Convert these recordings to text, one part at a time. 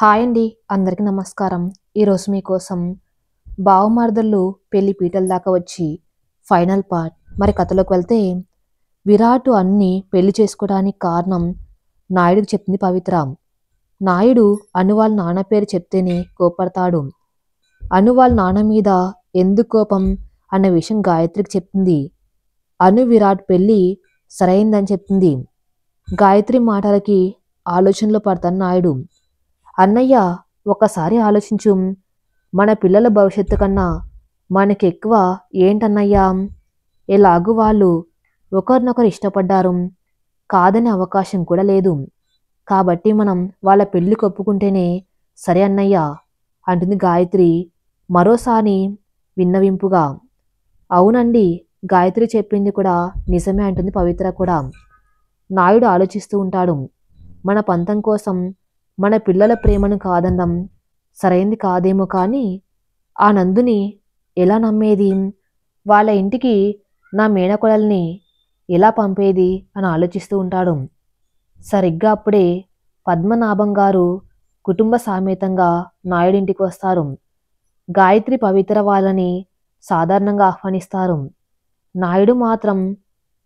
Hi అండి. అందరికీ నమస్కారం. ఈరోజు మీకోసం బావమరదళ్ళు పెళ్లి పీటల దాకా వచ్చి ఫైనల్ పార్ట్. మరి కథలోకి వెళ్తే విరాట్ అన్ని పెళ్లి చేసుకోవడానికి కారణం నాయుడుకి చెప్పింది పవిత్ర. నాయుడు అను వాళ్ళ నాన్న పేరు చెప్తేనే కోపడతాడు. అను వాళ్ళ నాన్న మీద ఎందుకు కోపం అన్న విషయం గాయత్రికి చెప్తుంది. అను విరాట్ పెళ్లి సరైందని చెప్తుంది. గాయత్రి మాటలకి ఆలోచనలో పడతాను నాయుడు. అన్నయ్య, ఒక్కసారి ఆలోచించు. మన పిల్లల భవిష్యత్తు కన్నా మనకెక్కువ ఏంటన్నయ్యా? ఎలాగూ వాళ్ళు ఒకరినొకరు ఇష్టపడ్డారు, కాదనే అవకాశం కూడా లేదు. కాబట్టి మనం వాళ్ళ పెళ్లికి ఒప్పుకుంటేనే సరే అన్నయ్య అంటుంది గాయత్రి మరోసారి విన్నవింపుగా. అవునండి, గాయత్రి చెప్పింది కూడా నిజమే అంటుంది పవిత్ర కూడా. నాయుడు ఆలోచిస్తూ ఉంటాడు. మన పంతం కోసం మన పిల్లల ప్రేమను కాదనడం సరైంది కాదేమో, కానీ ఆ నందుని ఎలా నమ్మేది? వాళ్ళ ఇంటికి నా మేనకోడల్ని ఎలా పంపేది అని ఆలోచిస్తూ ఉంటాడు. సరిగ్గా అప్పుడే పద్మనాభం గారు కుటుంబ సమేతంగా నాయుడింటికి వస్తారు. గాయత్రి పవిత్ర వాళ్ళని సాధారణంగా ఆహ్వానిస్తారు. నాయుడు మాత్రం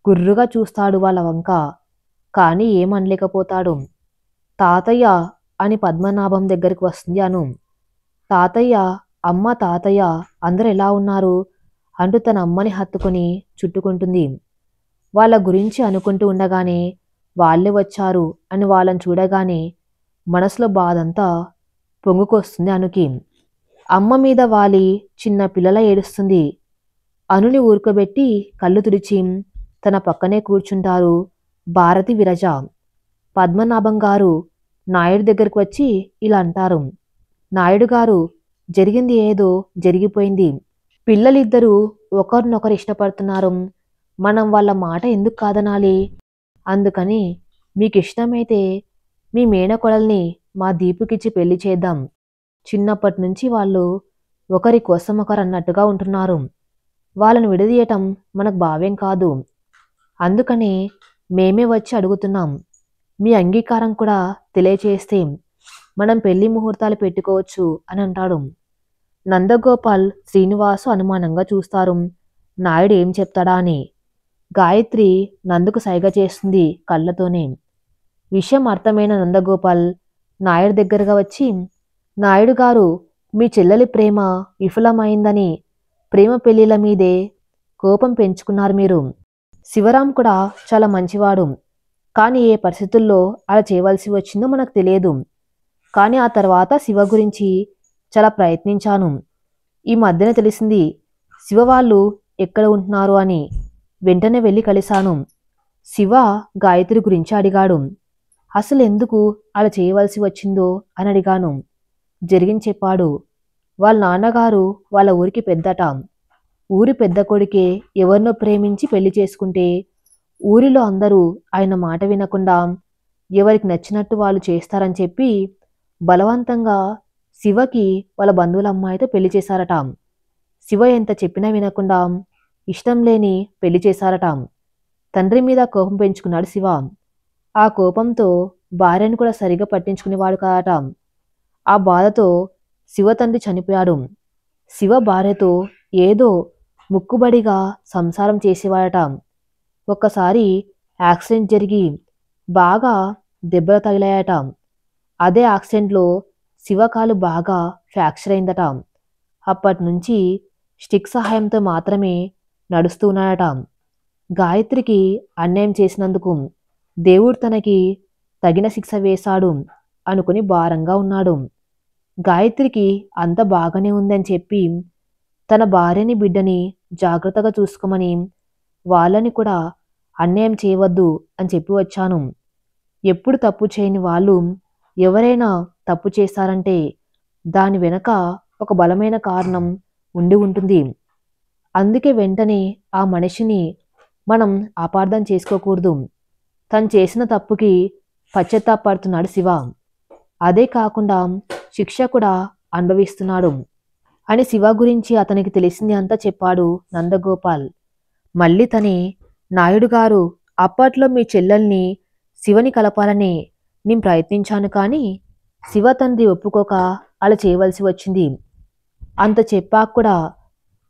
గుర్రుగా చూస్తాడు వాళ్ళ వంక, కానీ ఏమనలేకపోతాడు. తాతయ్య అని పద్మనాభం దగ్గరికి వస్తుంది అను. తాతయ్య, అమ్మ, తాతయ్య అందరూ ఎలా ఉన్నారు అంటూ తన అమ్మని హత్తుకొని చుట్టుకుంటుంది. వాళ్ళ గురించి అనుకుంటూ ఉండగానే వాళ్ళే వచ్చారు అని వాళ్ళని చూడగానే మనసులో బాధంతా పొంగుకొస్తుంది అనుకి. అమ్మ మీద వాలి చిన్న పిల్లల ఏడుస్తుంది. అనుని ఊరుకోబెట్టి కళ్ళు తుడిచి తన పక్కనే కూర్చుంటారు భారతి, విరజ. పద్మనాభం గారు నాయుడు దగ్గరకు వచ్చి ఇలా అంటారు. నాయుడు గారు, జరిగింది ఏదో జరిగిపోయింది. పిల్లలిద్దరూ ఒకరినొకరు ఇష్టపడుతున్నారు. మనం వాళ్ళ మాట ఎందుకు కాదనాలి? అందుకని మీకు ఇష్టమైతే మీ మేనకోడల్ని మా దీపుకిచ్చి పెళ్లి చేద్దాం. చిన్నప్పటి నుంచి వాళ్ళు ఒకరి కోసం ఒకరు అన్నట్టుగా ఉంటున్నారు. వాళ్ళని విడదీయటం మనకు భావ్యం కాదు. అందుకనే మేమే వచ్చి అడుగుతున్నాం. మీ అంగీకారం కూడా తెలియచేస్తే మనం పెళ్లి ముహూర్తాలు పెట్టుకోవచ్చు అని అంటాడు. నందగోపాల్, శ్రీనివాసు అనుమానంగా చూస్తారు నాయుడు ఏం చెప్తాడా అని. గాయత్రి నందుకు సైగ చేస్తుంది కళ్ళతోనే. విషయం అర్థమైన నందగోపాల్ నాయుడు దగ్గరగా వచ్చి, నాయుడు గారు, మీ చెల్లెలి ప్రేమ విఫలమైందని ప్రేమ పెళ్లిల మీదే కోపం పెంచుకున్నారు మీరు. శివరాం కూడా చాలా మంచివాడు, కానీ ఏ పరిస్థితుల్లో అలా చేయవలసి వచ్చిందో మనకు తెలియదు. కానీ ఆ తర్వాత శివ గురించి చాలా ప్రయత్నించాను. ఈ మధ్యన తెలిసింది శివ వాళ్ళు ఎక్కడ ఉంటున్నారు అని. వెంటనే వెళ్ళి కలిశాను. శివ గాయత్రి గురించి అడిగాడు. అసలు ఎందుకు అలా చేయవలసి వచ్చిందో అని అడిగాను. జరిగింది చెప్పాడు. వాళ్ళ నాన్నగారు వాళ్ళ ఊరికి పెద్దట. ఊరి పెద్ద కొడుకే ఎవరినో ప్రేమించి పెళ్లి చేసుకుంటే ఊరిలో అందరూ ఆయన మాట వినకుండా ఎవరికి నచ్చినట్టు వాళ్ళు చేస్తారని చెప్పి బలవంతంగా శివకి వాళ్ళ బంధువుల అమ్మాయితో పెళ్లి చేశారట. శివ ఎంత చెప్పినా వినకుండా ఇష్టం లేని పెళ్లి చేశారట. తండ్రి మీద కోపం పెంచుకున్నాడు శివ. ఆ కోపంతో భార్యను కూడా సరిగా పట్టించుకునేవాడు కాదట. ఆ బాధతో శివ తండ్రి చనిపోయాడు. శివ భార్యతో ఏదో ముక్కుబడిగా సంసారం చేసేవాడట. ఒక్కసారి యాక్సిడెంట్ జరిగి బాగా దెబ్బలు తగిలాయట. అదే యాక్సిడెంట్లో శివ కాలు బాగా ఫ్రాక్చర్ అయిందట. అప్పటి నుంచి స్టిక్ సహాయంతో మాత్రమే నడుస్తూ ఉన్నాడట. గాయత్రికి అన్యాయం చేసినందుకు దేవుడు తనకి తగిన శిక్ష వేశాడు అనుకుని భారంగా ఉన్నాడు. గాయత్రికి అంత బాగానే ఉందని చెప్పి తన భార్యని, బిడ్డని జాగ్రత్తగా చూసుకోమని, వాళ్ళని కూడా అన్యాయం చేయవద్దు అని చెప్పి వచ్చాను. ఎప్పుడు తప్పు చేయని వాళ్ళు ఎవరైనా తప్పు చేశారంటే దాని వెనక ఒక బలమైన కారణం ఉండి ఉంటుంది. అందుకే వెంటనే ఆ మనిషిని మనం అపార్థం చేసుకోకూడదు. తను చేసిన తప్పుకి పశ్చాత్తాపడుతున్నాడు శివ. అదే కాకుండా శిక్ష కూడా అనుభవిస్తున్నాడు అని శివ గురించి అతనికి తెలిసింది అంతా చెప్పాడు నందగోపాల్. మళ్ళీ తనే, నాయుడు గారు, అప్పట్లో మీ చెల్లెల్ని శివని కలపాలని నేను ప్రయత్నించాను, కానీ శివ తండ్రి ఒప్పుకోక అలా చేయవలసి వచ్చింది. అంత చెప్పాక కూడా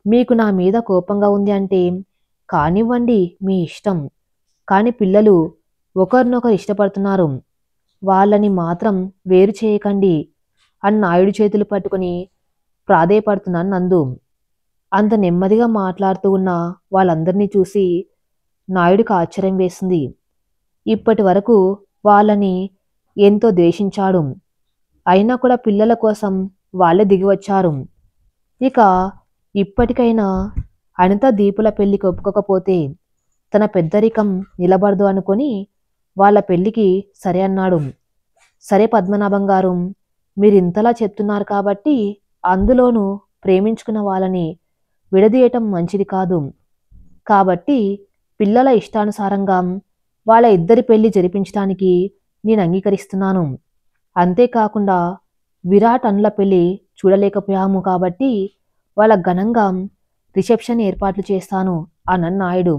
మీకు నా మీద కోపంగా ఉంది అంటే కానివ్వండి, మీ ఇష్టం. కానీ పిల్లలు ఒకరినొకరు ఇష్టపడుతున్నారు. వాళ్ళని మాత్రం వేరు చేయకండి అని నాయుడు చేతులు పట్టుకుని ప్రాధేయపడుతున్నాను నందు. అంత నెమ్మదిగా మాట్లాడుతూ ఉన్న వాళ్ళందరినీ చూసి నాయుడికి ఆశ్చర్యం వేసింది. ఇప్పటి వరకు వాళ్ళని ఎంతో ద్వేషించాడు. అయినా కూడా పిల్లల కోసం వాళ్ళే దిగివచ్చారు. ఇక ఇప్పటికైనా అనిత దీపుల పెళ్లికి ఒప్పుకోకపోతే తన పెద్దరికం నిలబడదు అనుకొని వాళ్ళ పెళ్లికి సరే అన్నాడు. సరే పద్మనాభం గారు, మీరు ఇంతలా చెప్తున్నారు కాబట్టి అందులోనూ ప్రేమించుకున్న వాళ్ళని విడదీయటం మంచిది కాదు. కాబట్టి పిల్లల ఇష్టానుసారంగా వాళ్ళ ఇద్దరి పెళ్లి జరిపించడానికి నేను అంగీకరిస్తున్నాను. అంతేకాకుండా విరాట్ అనుల పెళ్లి చూడలేకపోయాము కాబట్టి వాళ్ళ ఘనంగా రిసెప్షన్ ఏర్పాట్లు చేస్తాను అన్న నాయుడు.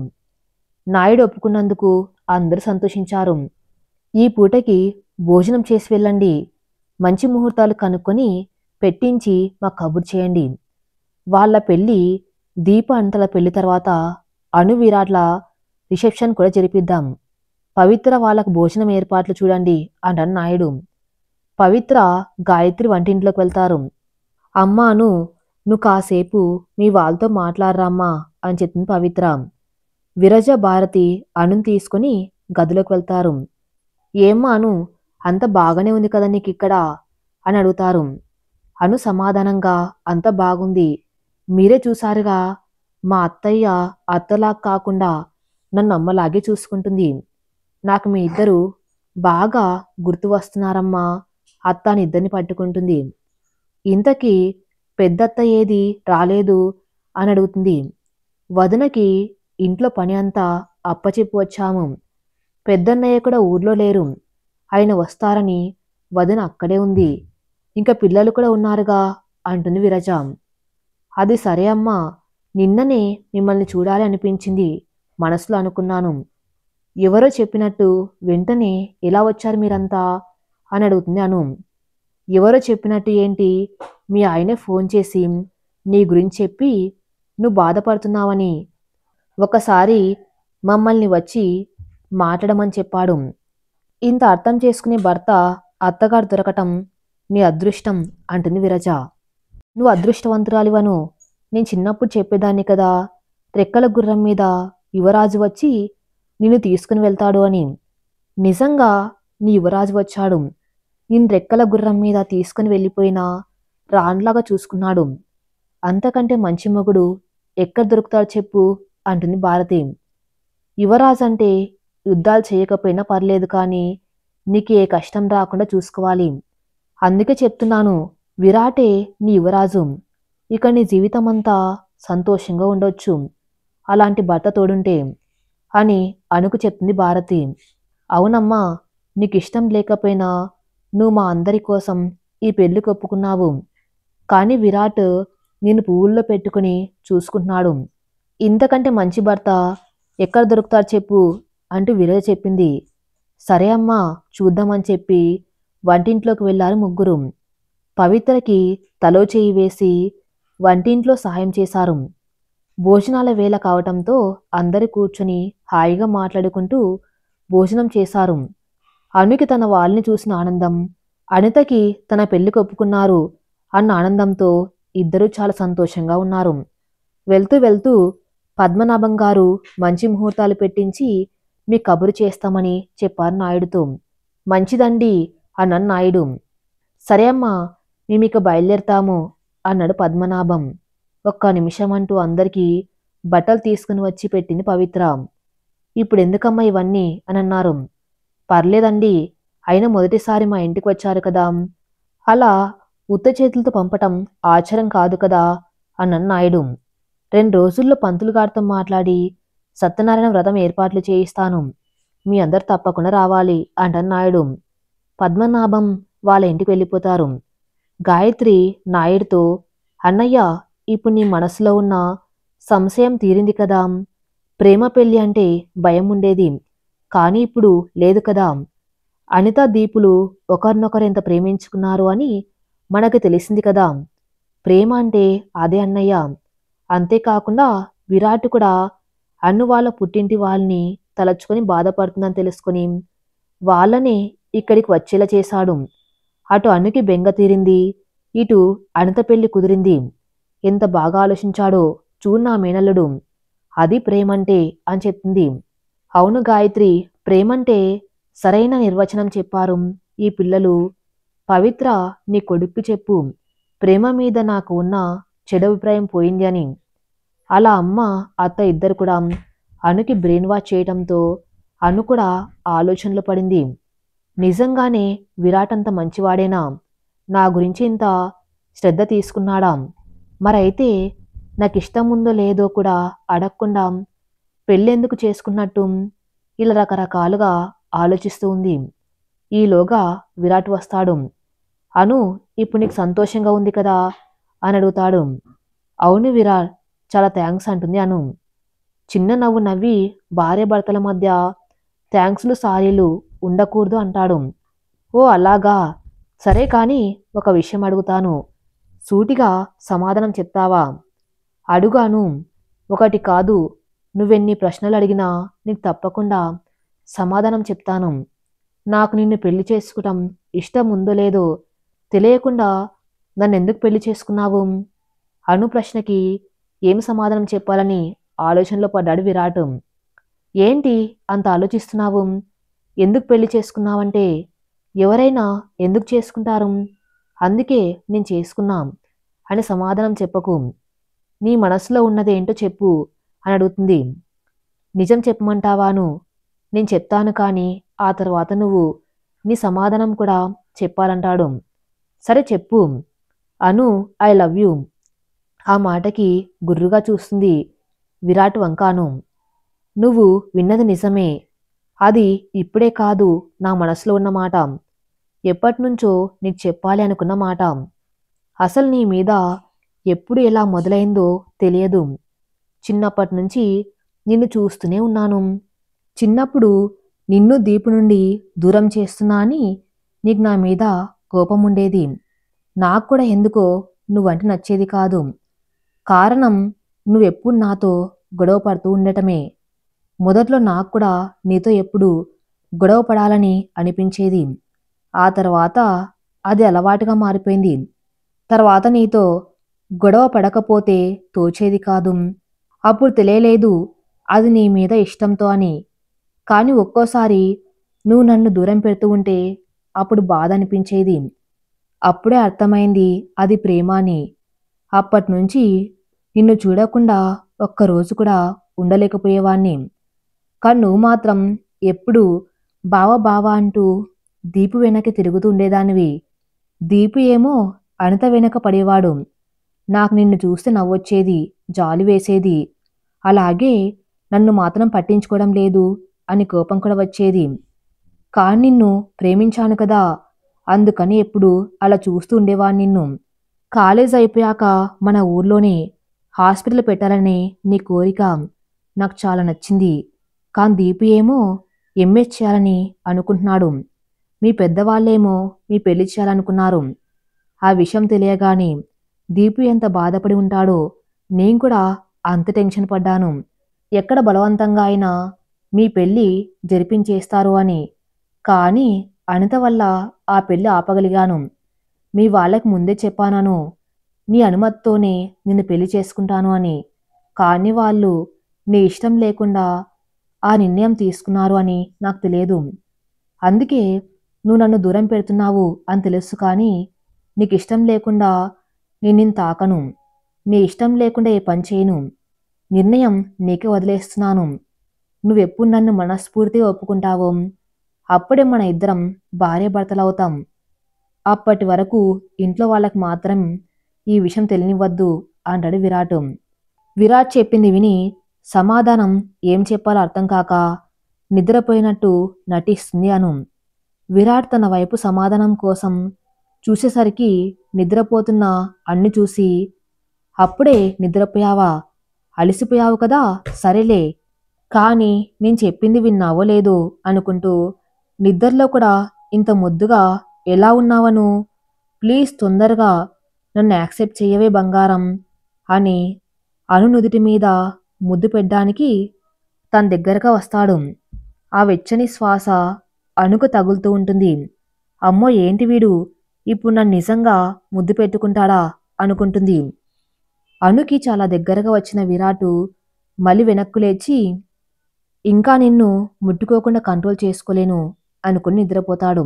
నాయుడు ఒప్పుకున్నందుకు అందరూ సంతోషించారు. ఈ పూటకి భోజనం చేసి వెళ్ళండి. మంచి ముహూర్తాలు కనుక్కొని పెట్టించి మాకు కబురు చేయండి. వాళ్ళ పెళ్లి దీప అంతల పెళ్లి తర్వాత అను విరాట్ల రిసెప్షన్ కూడా జరిపిద్దాం. పవిత్ర వాళ్ళకు భోజనం ఏర్పాట్లు చూడండి అన్నాడు నాయుడు. పవిత్ర గాయత్రి వంటింట్లోకి వెళ్తారు. అమ్మాను, నువ్వు కాసేపు మీ వాళ్ళతో మాట్లాడరామ్మా అని చెప్పింది పవిత్ర. విరజ భారతి అణుని తీసుకుని గదిలోకి వెళ్తారు. ఏమ్మాను, అంత బాగానే ఉంది కదా నీకు ఇక్కడ అని అడుగుతారు. అను సమాధానంగా అంత బాగుంది. మీరే చూసారుగా, మా అత్తయ్య అత్తలా కాకుండా నన్ను అమ్మలాగే చూసుకుంటుంది. నాకు మీ ఇద్దరు బాగా గుర్తు వస్తున్నారమ్మా. అత్త అని ఇద్దరిని పట్టుకుంటుంది. ఇంతకీ పెద్దత్త ఏది రాలేదు అని అడుగుతుంది. వదినకి ఇంట్లో పని అంతా అప్పచెప్పి వచ్చాము. పెద్దన్నయ్య కూడా ఊర్లో లేరు. ఆయన వస్తారని వదిన అక్కడే ఉంది. ఇంకా పిల్లలు కూడా ఉన్నారుగా అంటుంది విరజ. అది సరే అమ్మా, నిన్ననే మిమ్మల్ని చూడాలి అనిపించింది మనసులో అనుకున్నాను. ఎవరో చెప్పినట్టు వెంటనే ఎలా వచ్చారు మీరంతా అని అడుగుతుంది అను. ఎవరో చెప్పినట్టు ఏంటి, మీ ఆయనే ఫోన్ చేసి నీ గురించి చెప్పి నువ్వు బాధపడుతున్నావని ఒకసారి మమ్మల్ని వచ్చి మాట్లాడమని చెప్పాడు. ఇంత అర్థం చేసుకునే భర్త అత్తగారు దొరకటం నీ అదృష్టం అంటుంది విరజ. నువ్వు అదృష్టవంతురాలివను. నేను చిన్నప్పుడు చెప్పేదాన్ని కదా, రెక్కల గుర్రం మీద యువరాజు వచ్చి నిన్ను తీసుకుని వెళ్తాడు అని. నిజంగా నీ యువరాజు వచ్చాడు. నేను రెక్కల గుర్రం మీద తీసుకుని వెళ్ళిపోయినా రాన్లాగా చూసుకున్నాడు. అంతకంటే మంచి మొగుడు ఎక్కడ దొరుకుతాడు చెప్పు అంటుంది భారతి. యువరాజు అంటే యుద్ధాలు చేయకపోయినా పర్లేదు, కానీ నీకు ఏ కష్టం రాకుండా చూసుకోవాలి. అందుకే చెప్తున్నాను, విరాటే నీ యువరాజు. ఇక నీ జీవితం అంతా సంతోషంగా ఉండొచ్చు అలాంటి భర్త తోడుంటే అని అనుకు చెప్తుంది భారతి. అవునమ్మా, నీకు ఇష్టం లేకపోయినా నువ్వు మా అందరి కోసం ఈ పెళ్లికి ఒప్పుకున్నావు. కానీ విరాట్ నిన్ను పువ్వుల్లో పెట్టుకుని చూసుకుంటున్నాడు. ఇంతకంటే మంచి భర్త ఎక్కడ దొరుకుతాడు చెప్పు అంటూ విరజ చెప్పింది. సరే అమ్మా, చూద్దామని చెప్పి వంటింట్లోకి వెళ్ళారు ముగ్గురు. పవిత్రకి తలో చేయి వేసి వంటింట్లో సహాయం చేశారు. భోజనాల వేళ కావటంతో అందరూ కూర్చుని హాయిగా మాట్లాడుకుంటూ భోజనం చేశారు. అనుకి తన వాళ్ళని చూసిన ఆనందం, అనితకి తన పెళ్లికి ఒప్పుకున్నారు అన్న ఆనందంతో ఇద్దరూ చాలా సంతోషంగా ఉన్నారు. వెళ్తూ వెళ్తూ పద్మనాభం గారు మంచి ముహూర్తాలు పెట్టించి మీ కబురు చేస్తామని చెప్పారు నాయుడుతో. మంచిదండి అన్నాడు నాయుడు. సరే అమ్మా, మేమిక బయలుదేరతాము అన్నాడు పద్మనాభం. ఒక్క నిమిషం అంటూ అందరికీ బట్టలు తీసుకుని వచ్చి పెట్టింది పవిత్ర. ఇప్పుడు ఎందుకమ్మా ఇవన్నీ అని అన్నారు. పర్లేదండి, అయినా మొదటిసారి మా ఇంటికి వచ్చారు కదా, అలా ఉత్త చేతులతో పంపటం ఆచారం కాదు కదా అన్నాడు నాయుడు. 2 రోజుల్లో పంతులు గారితో మాట్లాడి సత్యనారాయణ వ్రతం ఏర్పాట్లు చేయిస్తాను. మీ అందరు తప్పకుండా రావాలి అంటారు నాయుడు. పద్మనాభం వాళ్ళ ఇంటికి వెళ్ళిపోతారు. గాయత్రి నాయుడుతో, అన్నయ్య, ఇప్పుడు నీ మనసులో ఉన్న సంశయం తీరింది కదా. ప్రేమ పెళ్లి అంటే భయం ఉండేది, కానీ ఇప్పుడు లేదు కదా. అనిత దీపులు ఒకరినొకరు ఎంత ప్రేమించుకున్నారు అని మనకు తెలిసింది కదా. ప్రేమ అంటే అదే అన్నయ్య. అంతేకాకుండా విరాట్ కూడా అన్ను వాళ్ళ పుట్టింటి వాళ్ళని తలచుకొని బాధపడుతుందని తెలుసుకొని వాళ్ళని ఇక్కడికి వచ్చేలా చేశాడు. అటు అన్నుకి బెంగ తీరింది, ఇటు అనిత పెళ్లి కుదిరింది. ఎంత బాగా ఆలోచించాడో చూడు నా మేనల్లుడు. అది ప్రేమంటే అని చెప్తుంది. అవును గాయత్రి, ప్రేమంటే సరైన నిర్వచనం చెప్పారు ఈ పిల్లలు. పవిత్ర, నీ కొడుక్కి చెప్పు ప్రేమ మీద నాకు ఉన్న చెడు అభిప్రాయం పోయింది అని. అలా అమ్మ అత్త ఇద్దరు కూడా అనుకి బ్రెయిన్ వాష్ చేయడంతో అను కూడా ఆలోచనలో పడింది. నిజంగానే విరాట్ అంత మంచివాడేనా? నా గురించి ఇంత శ్రద్ధ తీసుకున్నాడా? మరైతే నాకు ఇష్టం ఉందో లేదో కూడా అడగకుండా పెళ్ళెందుకు చేసుకున్నట్టు? ఇలా రకరకాలుగా ఆలోచిస్తూ ఉంది. ఈలోగా విరాట్ వస్తాడు. అను, ఇప్పుడు నీకు సంతోషంగా ఉంది కదా అని అడుగుతాడు. అవును విరాట్, చాలా థ్యాంక్స్ అంటుంది అను. చిన్న నవ్వు నవ్వి భార్య భర్తల మధ్య థ్యాంక్స్లు సారీలు ఉండకూడదు అంటాడు. ఓ అలాగా, సరే కానీ ఒక విషయం అడుగుతాను, సూటిగా సమాధానం చెప్తావా? అడుగాను. ఒకటి కాదు, నువ్వెన్ని ప్రశ్నలు అడిగినా నీకు తప్పకుండా సమాధానం చెప్తాను. నాకు నిన్ను పెళ్లి చేసుకోవటం ఇష్టం ఉందో లేదో తెలియకుండా నన్నెందుకు పెళ్లి చేసుకున్నావు? అను ప్రశ్నకి ఏం సమాధానం చెప్పాలని ఆలోచనలో పడ్డాడు విరాట్. ఏంటి అంత ఆలోచిస్తున్నావు? ఎందుకు పెళ్లి చేసుకున్నావంటే ఎవరైనా ఎందుకు చేసుకుంటారు? అందుకే నేను చేసుకున్నాం అని సమాధానం చెప్పకు. నీ మనసులో ఉన్నదేంటో చెప్పు అని అడుగుతుంది. నిజం చెప్పమంటావాను? నేను చెప్తాను కానీ ఆ తర్వాత నువ్వు నీ సమాధానం కూడా చెప్పాలంటాడు. సరే చెప్పు. అను, ఐ లవ్ యూ. ఆ మాటకి గుర్రుగా చూస్తుంది విరాట్ వంకాను. నువ్వు విన్నది నిజమే. అది ఇప్పుడే కాదు, నా మనసులో ఉన్న మాట. ఎప్పటినుంచో నీకు చెప్పాలి అనుకున్న మాట. అసలు నీ మీద ఎప్పుడు ఎలా మొదలైందో తెలియదు. చిన్నప్పటి నుంచి నిన్ను చూస్తూనే ఉన్నాను. చిన్నప్పుడు నిన్ను దీపు నుండి దూరం చేస్తున్నా అని నీకు నా మీద కోపం ఉండేది. నాకు కూడా ఎందుకో నువ్వంటే నచ్చేది కాదు. కారణం నువ్వెప్పుడు నాతో గొడవ పడుతూ ఉండటమే. మొదట్లో నాకు కూడా నీతో ఎప్పుడు గొడవ పడాలని అనిపించేది. ఆ తర్వాత అది అలవాటుగా మారిపోయింది. తర్వాత నీతో గొడవ పడకపోతే తోచేది కాదు. అప్పుడు తెలియలేదు అది నీ మీద ఇష్టంతో అని. కానీ ఒక్కోసారి నువ్వు నన్ను దూరం పెడుతూ ఉంటే అప్పుడు బాధ అనిపించేది. అప్పుడే అర్థమైంది అది ప్రేమ అని. అప్పటినుంచి నిన్ను చూడకుండా ఒక్కరోజు కూడా ఉండలేకపోయేవాణ్ణి. కానీ నువ్వు మాత్రం ఎప్పుడూ బావ బావ అంటూ దీపు వెనక్కి తిరుగుతూ ఉండేదానివి. దీపు ఏమో అనిత వెనక పడేవాడు. నాకు నిన్ను చూస్తే నవ్వొచ్చేది, జాలి వేసేది. అలాగే నన్ను మాత్రం పట్టించుకోవడం లేదు అని కోపం కూడా వచ్చేది. కానీ నిన్ను ప్రేమించాను కదా, అందుకని ఎప్పుడు అలా చూస్తూ ఉండేవాడు నిన్ను. కాలేజ్ అయిపోయాక మన ఊర్లోనే హాస్పిటల్ పెట్టాలని నీ కోరిక నాకు చాలా నచ్చింది. కానీ దీపు ఏమో ఎంఎస్ చేయాలని అనుకుంటున్నాడు. మీ పెద్దవాళ్ళేమో మీ పెళ్లి చేయాలనుకున్నారు. ఆ విషయం తెలియగానే దీపు ఎంత బాధపడి ఉంటాడో నేను కూడా అంత టెన్షన్ పడ్డాను. ఎక్కడ బలవంతంగా అయినా మీ పెళ్ళి జరిపించేస్తారు అని. కానీ అనిత వల్ల ఆ పెళ్ళి ఆపగలిగాను. మీ వాళ్ళకి ముందే చెప్పాను నీ అనుమతితోనే నిన్ను పెళ్లి చేసుకుంటాను అని. కానీ వాళ్ళు నీ ఇష్టం లేకుండా ఆ నిర్ణయం తీసుకున్నారు అని నాకు తెలియదు. అందుకే నువ్వు నన్ను దూరం పెడుతున్నావు అని తెలుసు కానీ నీకు ఇష్టం లేకుండా నేను నిన్ను తాకను. నీ ఇష్టం లేకుండా ఏ పని చేయను. నిర్ణయం నీకే వదిలేస్తున్నాను. నువ్వెప్పుడు నన్ను మనస్ఫూర్తిగా ఒప్పుకుంటావో అప్పుడే మన ఇద్దరం భార్యాభర్తలవుతాం. అప్పటి వరకు ఇంట్లో వాళ్ళకి మాత్రం ఈ విషయం తెలియనివ్వద్దు అంటాడు విరాట్. విరాట్ చెప్పింది విని సమాధానం ఏం చెప్పాలో అర్థం కాక నిద్రపోయినట్టు నటిస్తుంది అను. విరాట్ తన వైపు సమాధానం కోసం చూసేసరికి నిద్రపోతున్న అన్ను చూసి, అప్పుడే నిద్రపోయావా? అలిసిపోయావు కదా, సరేలే. కానీ నేను చెప్పింది విన్నావో లేదో అనుకుంటూ నిద్రలో కూడా ఇంత ముద్దుగా ఎలా ఉన్నావను? ప్లీజ్ తొందరగా నన్ను యాక్సెప్ట్ చెయ్యవే బంగారం అని అను నుదుటి మీద ముద్దు పెట్టడానికి తన దగ్గరగా వస్తాడు. ఆ వెచ్చని శ్వాస అణుకు తగులుతూ ఉంటుంది. అమ్మో ఏంటి వీడు ఇప్పుడు నన్ను నిజంగా ముద్దు పెట్టుకుంటాడా అనుకుంటుంది. అణుకి చాలా దగ్గరగా వచ్చిన విరాటు మళ్ళీ వెనక్కు లేచి ఇంకా నిన్ను ముట్టుకోకుండా కంట్రోల్ చేసుకోలేను అనుకుని నిద్రపోతాడు.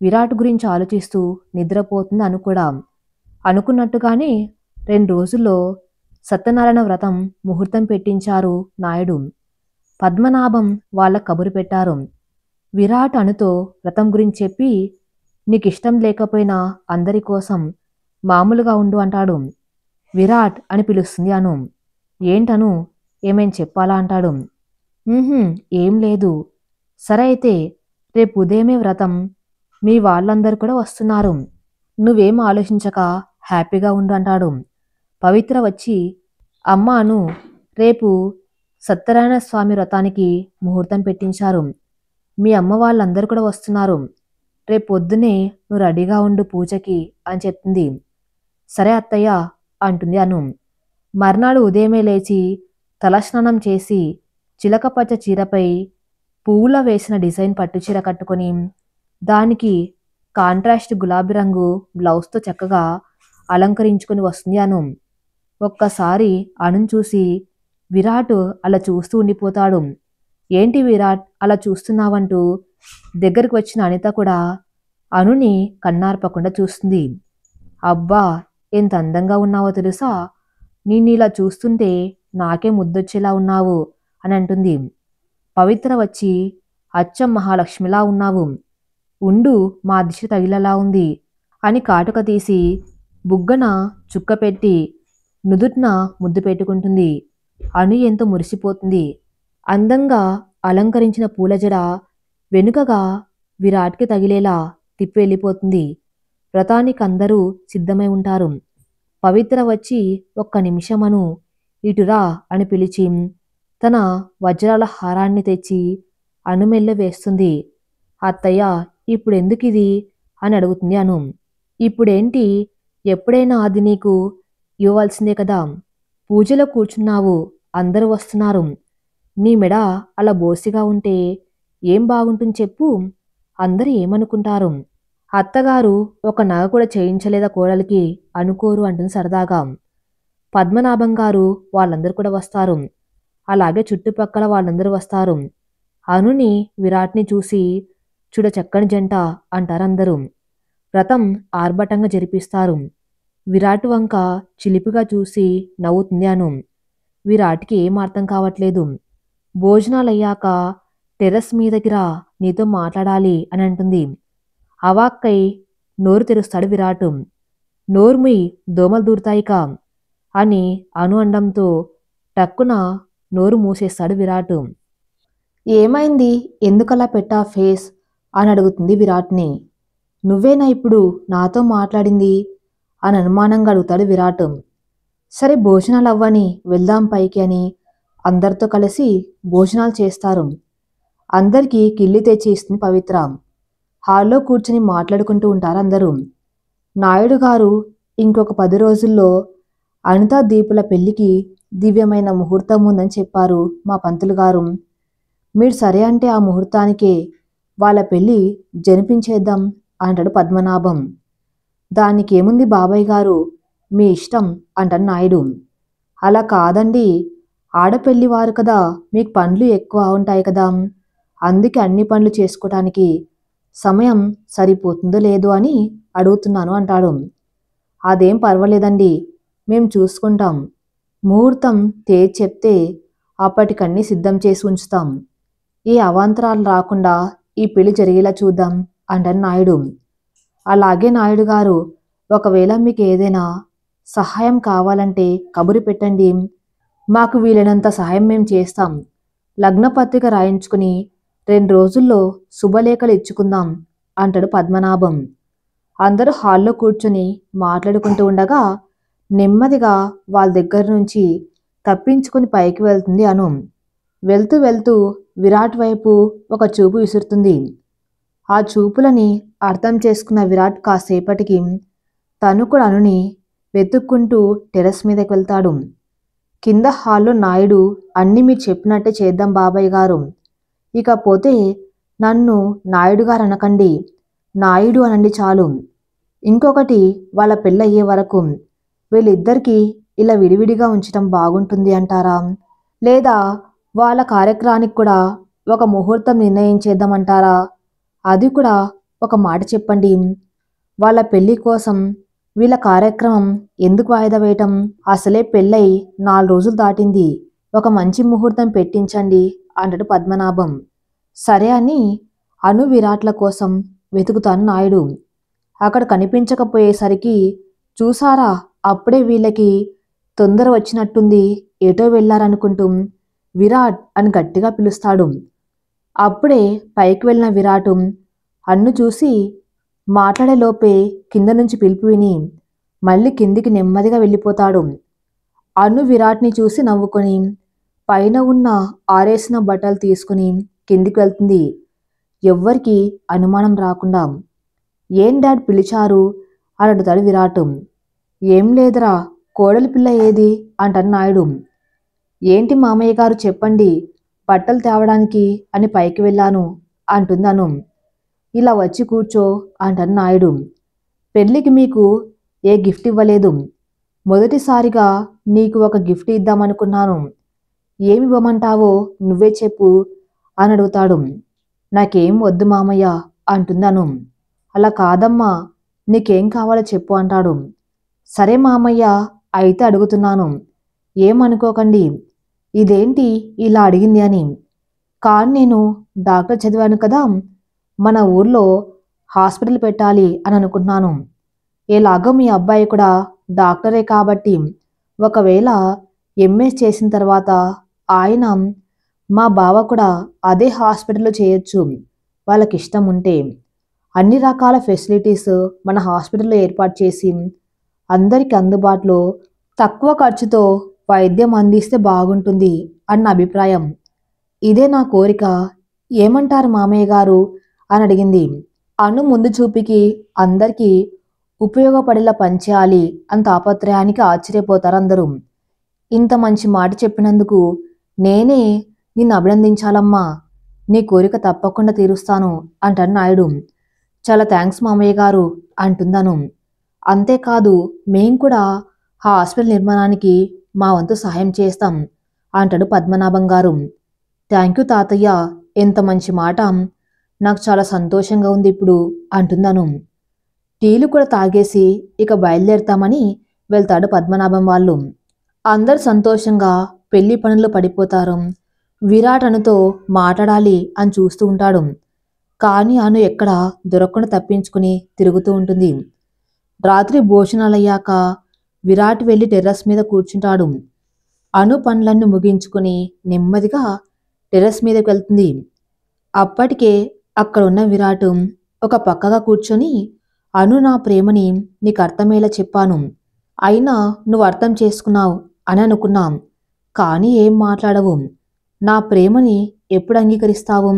విరాట్ గురించి ఆలోచిస్తూ నిద్రపోతుంది అను కూడా. అనుకున్నట్టుగానే 2 రోజుల్లో సత్యనారాయణ వ్రతం ముహూర్తం పెట్టించారు నాయుడు. పద్మనాభం వాళ్ళ కబురు పెట్టారు. విరాట్ అనుతో వ్రతం గురించి చెప్పి నీకిష్టం లేకపోయినా అందరి కోసం మామూలుగా ఉండు అంటాడు. విరాట్ అని పిలుస్తుంది అను. ఏంటను ఏమైనా చెప్పాలా అంటాడు. ఏం లేదు. సరే అయితే రేపు ఉదయమే వ్రతం. మీ వాళ్ళందరూ కూడా వస్తున్నారు. నువ్వేం ఆలోచించక హ్యాపీగా ఉండు అంటాడు. పవిత్ర వచ్చి అమ్మ అను రేపు సత్యనారాయణ స్వామి వ్రతానికి ముహూర్తం పెట్టించారు. మీ అమ్మ వాళ్ళందరూ కూడా వస్తున్నారు. రేపు పొద్దునే నువ్వు రెడీగా ఉండు పూజకి అని చెప్తుంది. సరే అత్తయ్య అంటుంది అను. మర్నాడు ఉదయమే లేచి తలస్నానం చేసి చిలకపచ్చ చీరపై పువ్వుల వేసిన డిజైన్ పట్టుచీర కట్టుకొని దానికి కాంట్రాస్ట్ గులాబీ రంగు బ్లౌజ్తో చక్కగా అలంకరించుకొని వస్తుంది అను. ఒక్కసారి అనుని చూసి విరాట్ అలా చూస్తూ ఉండిపోతాడు. ఏంటి విరాట్ అలా చూస్తున్నావంటూ దగ్గరికి వచ్చిన అనిత కూడా అనుని కన్నార్పకుండా చూస్తుంది. అబ్బా ఎంత అందంగా ఉన్నావో తెలుసా, నిన్ను ఇలా చూస్తుంటే నాకే ముద్దొచ్చేలా ఉన్నావు అని అంటుంది. పవిత్ర వచ్చి అచ్చం మహాలక్ష్మిలా ఉన్నావు, ఉండు మా దిశ తగిలేలా ఉంది అని కాటుక తీసి బుగ్గన చుక్క పెట్టి నుదుట్న ముద్దు పెట్టుకుంటుంది. అను ఎంతో మురిసిపోతుంది. అందంగా అలంకరించిన పూల జడ వెనుకగా విరాట్కి తగిలేలా తిప్పి వెళ్ళిపోతుంది. వ్రతానికి అందరూ సిద్ధమై ఉంటారు. పవిత్ర వచ్చి ఒక్క నిమిషమను ఇటురా అని పిలిచి తన వజ్రాల హారాన్ని తెచ్చి అనుమెల్ల వేస్తుంది. అత్తయ్య ఇప్పుడెందుకిది అని అడుగుతుంది అను. ఇప్పుడేంటి, ఎప్పుడైనా అది నీకు ఇవ్వవలసిందే కదా. పూజలో కూర్చున్నావు, అందరూ వస్తున్నారు. నీ మెడ అలా బోసిగా ఉంటే ఏం బాగుంటుంది చెప్పు, అందరూ ఏమనుకుంటారు. అత్తగారు ఒక నగ కూడా చేయించలేదా కోడలికి అనుకోరు అంటుంది సరదాగా. పద్మనాభం గారు వాళ్ళందరూ కూడా వస్తారు. అలాగే చుట్టుపక్కల వాళ్ళందరూ వస్తారు. అనుని విరాట్ని చూసి చూడ చక్కని జంట అంటారందరూ. వ్రతం ఆర్భటంగా జరిపిస్తారు. విరాట్ వంక చిలిపిగా చూసి నవ్వుతుంది అను. విరాట్కి ఏం అర్థం కావట్లేదు. భోజనాలయ్యాక టెర్రస్ మీదకి రా, నీతో మాట్లాడాలి అని అంటుంది. అవాక్కై నోరు తెరుస్తాడు విరాటు. నోర్ముయ్ దోమలు దూరుతాయికా అని అను అండంతో టక్కున నోరు మూసేస్తాడు విరాటు. ఏమైంది, ఎందుకలా పెట్టా ఫేస్ అని అడుగుతుంది విరాట్ని. నువ్వేనా ఇప్పుడు నాతో మాట్లాడింది అని అనుమానంగా అడుగుతాడు విరాట్. సరే భోజనాలు అవ్వని వెళ్దాం పైకి అని అందరితో కలిసి భోజనాలు చేస్తారు. అందరికీ కిళ్ళి తెచ్చి ఇస్తుంది పవిత్ర. హాల్లో కూర్చుని మాట్లాడుకుంటూ ఉంటారు అందరూ. నాయుడు గారు ఇంకొక 10 రోజుల్లో అనితా దీపుల పెళ్లికి దివ్యమైన ముహూర్తం ఉందని చెప్పారు మా పంతులు గారు. మీరు సరే అంటే ఆ ముహూర్తానికే వాళ్ళ పెళ్లి జరిపించేద్దాం అంటాడు పద్మనాభం. దానికేముంది బాబాయ్ గారు, మీ ఇష్టం అంటాడు నాయుడు. అలా కాదండి, ఆడపెళ్లి వారు కదా, మీకు పనులు ఎక్కువ ఉంటాయి కదా, అందుకే అన్ని పనులు చేసుకోవటానికి సమయం సరిపోతుందో లేదో అని అడుగుతున్నాను అంటాడు. అదేం పర్వాలేదండి, మేము చూసుకుంటాం. ముహూర్తం తేదీ చెప్తే అప్పటికన్నీ సిద్ధం చేసి ఉంచుతాం. ఏ అవాంతరాలు రాకుండా ఈ పెళ్లి జరిగేలా చూద్దాం అంటాడు నాయుడు. అలాగే నాయుడు గారు, ఒకవేళ మీకు ఏదైనా సహాయం కావాలంటే కబురు పెట్టండి, మాకు వీలైనంత సహాయం మేము చేస్తాం. లగ్నపత్రిక రాయించుకుని 2 రోజుల్లో శుభలేఖలు ఇచ్చుకుందాం అంటాడు పద్మనాభం. అందరూ హాల్లో కూర్చొని మాట్లాడుకుంటూ ఉండగా నెమ్మదిగా వాళ్ళ దగ్గర నుంచి తప్పించుకుని పైకి వెళ్తుంది అను. వెళ్తూ వెళ్తూ విరాట్ వైపు ఒక చూపు విసురుతుంది. ఆ చూపులని అర్థం చేసుకున్న విరాట్ కాసేపటికి తను కూడా అనుని వెతుక్కుంటూ టెర్రస్ మీదకి వెళ్తాడు. కింద హాల్లో నాయుడు అన్నీ మీరు చెప్పినట్టే చేద్దాం బాబాయ్ గారు. ఇకపోతే నన్ను నాయుడు గారు అనకండి, నాయుడు అనండి చాలు. ఇంకొకటి వాళ్ళ పెళ్ళయ్యే వరకు వీళ్ళిద్దరికీ ఇలా విడివిడిగా ఉంచడం బాగుంటుంది అంటారా? లేదా వాళ్ళ కార్యక్రమానికి కూడా ఒక ముహూర్తం నిర్ణయించేద్దామంటారా? అది కూడా ఒక మాట చెప్పండి. వాళ్ళ పెళ్లి కోసం వీళ్ళ కార్యక్రమం ఎందుకు వాయిదా వేయటం? అసలే పెళ్ళై 4 రోజులు దాటింది. ఒక మంచి ముహూర్తం పెట్టించండి అంటాడు పద్మనాభం. సరే అని అను విరాట్ల కోసం వెతుకుతాను నాయుడు. అక్కడ కనిపించకపోయేసరికి చూసారా అప్పుడే వీళ్ళకి తొందర వచ్చినట్టుంది, ఎటో వెళ్ళారనుకుంటూ విరాట్ అని గట్టిగా పిలుస్తాడు. అప్పుడే పైకి వెళ్ళిన విరాటు అన్ను చూసి మాట్లాడేలోపే కింద నుంచి పిలుపు విని మళ్ళీ కిందికి నెమ్మదిగా వెళ్ళిపోతాడు. అన్ను విరాట్ని చూసి నవ్వుకొని పైన ఉన్న ఆరేసిన బట్టలు తీసుకుని కిందికి వెళ్తుంది, ఎవ్వరికి అనుమానం రాకుండా. ఏం డాడ్ పిలిచారు అని అడుగుతాడు విరాటు. ఏం లేదురా, కోడలి పిల్ల ఏది అంటాడు నాయుడు. ఏంటి మామయ్య గారు చెప్పండి, బట్టలు తేవడానికి అని పైకి వెళ్ళాను అంటుంది అను. ఇలా వచ్చి కూర్చో అంటాడు నాయుడు. పెళ్ళికి మీకు ఏ గిఫ్ట్ ఇవ్వలేదు, మొదటిసారిగా నీకు ఒక గిఫ్ట్ ఇద్దామనుకున్నాను, ఏమి ఇవ్వమంటావో నువ్వే చెప్పు అని అడుగుతాడు. నాకేం వద్దు మామయ్య అంటుందను. అలా కాదమ్మా, నీకేం కావాలో చెప్పు అంటాడు. సరే మామయ్య, అయితే అడుగుతున్నాను, ఏమనుకోకండి, ఇదేంటి ఇలా అడిగింది అని. కానీ నేను డాక్టర్ చదివాను కదా, మన ఊర్లో హాస్పిటల్ పెట్టాలి అని అనుకుంటున్నాను. ఎలాగో మీ అబ్బాయి కూడా డాక్టరే కాబట్టి ఒకవేళ ఎంఎస్ చేసిన తర్వాత ఆయన మా బావ కూడా అదే హాస్పిటల్లో చేయొచ్చు, వాళ్ళకి ఇష్టం ఉంటే. అన్ని రకాల ఫెసిలిటీస్ మన హాస్పిటల్లో ఏర్పాటు చేసి అందరికీ అందుబాటులో తక్కువ ఖర్చుతో వైద్యం అందిస్తే బాగుంటుంది అన్న అభిప్రాయం. ఇదే నా కోరిక, ఏమంటారు మామయ్య గారు అని అడిగింది. అను ముందు చూపుకి అందరికీ ఉపయోగపడేలా పనిచేయాలి అని తాపత్రయానికి ఆశ్చర్యపోతారు అందరూ. ఇంత మంచి మాట చెప్పినందుకు నేనే నిన్ను అభినందించాలమ్మా, నీ కోరిక తప్పకుండా తీరుస్తాను అంటాడు నాయుడు. చాలా థ్యాంక్స్ మామయ్య గారు అంటుందను. అంతేకాదు మేం కూడా ఆ హాస్పిటల్ నిర్మాణానికి మా వంతు సహాయం చేస్తాం అంటాడు పద్మనాభం గారు. థ్యాంక్ యూ తాతయ్య, ఎంత మంచి మాట, నాకు చాలా సంతోషంగా ఉంది ఇప్పుడు అంటుందను. టీలు కూడా తాగేసి ఇక బయలుదేరుతామని వెళ్తాడు పద్మనాభం వాళ్ళు. అందరు సంతోషంగా పెళ్లి పనుల్లో పడిపోతారు. విరాట్ అనుతో మాట్లాడాలి అని చూస్తూ ఉంటాడు. కానీ అను ఎక్కడ దొరకకుండా తప్పించుకుని తిరుగుతూ ఉంటుంది. రాత్రి భోజనాలయ్యాక విరాట్ వెళ్ళి టెర్రస్ మీద కూర్చుంటాడు. అను పనులన్నీ ముగించుకుని నెమ్మదిగా టెర్రస్ మీదకి వెళ్తుంది. అప్పటికే అక్కడ ఉన్న విరాట్ ఒక పక్కగా కూర్చొని, అను నా ప్రేమని నీకు అర్థమయ్యేలా చెప్పాను, అయినా నువ్వు అర్థం చేసుకున్నావు అని అనుకున్నాం, కానీ ఏం మాట్లాడవు, నా ప్రేమని ఎప్పుడు అంగీకరిస్తావు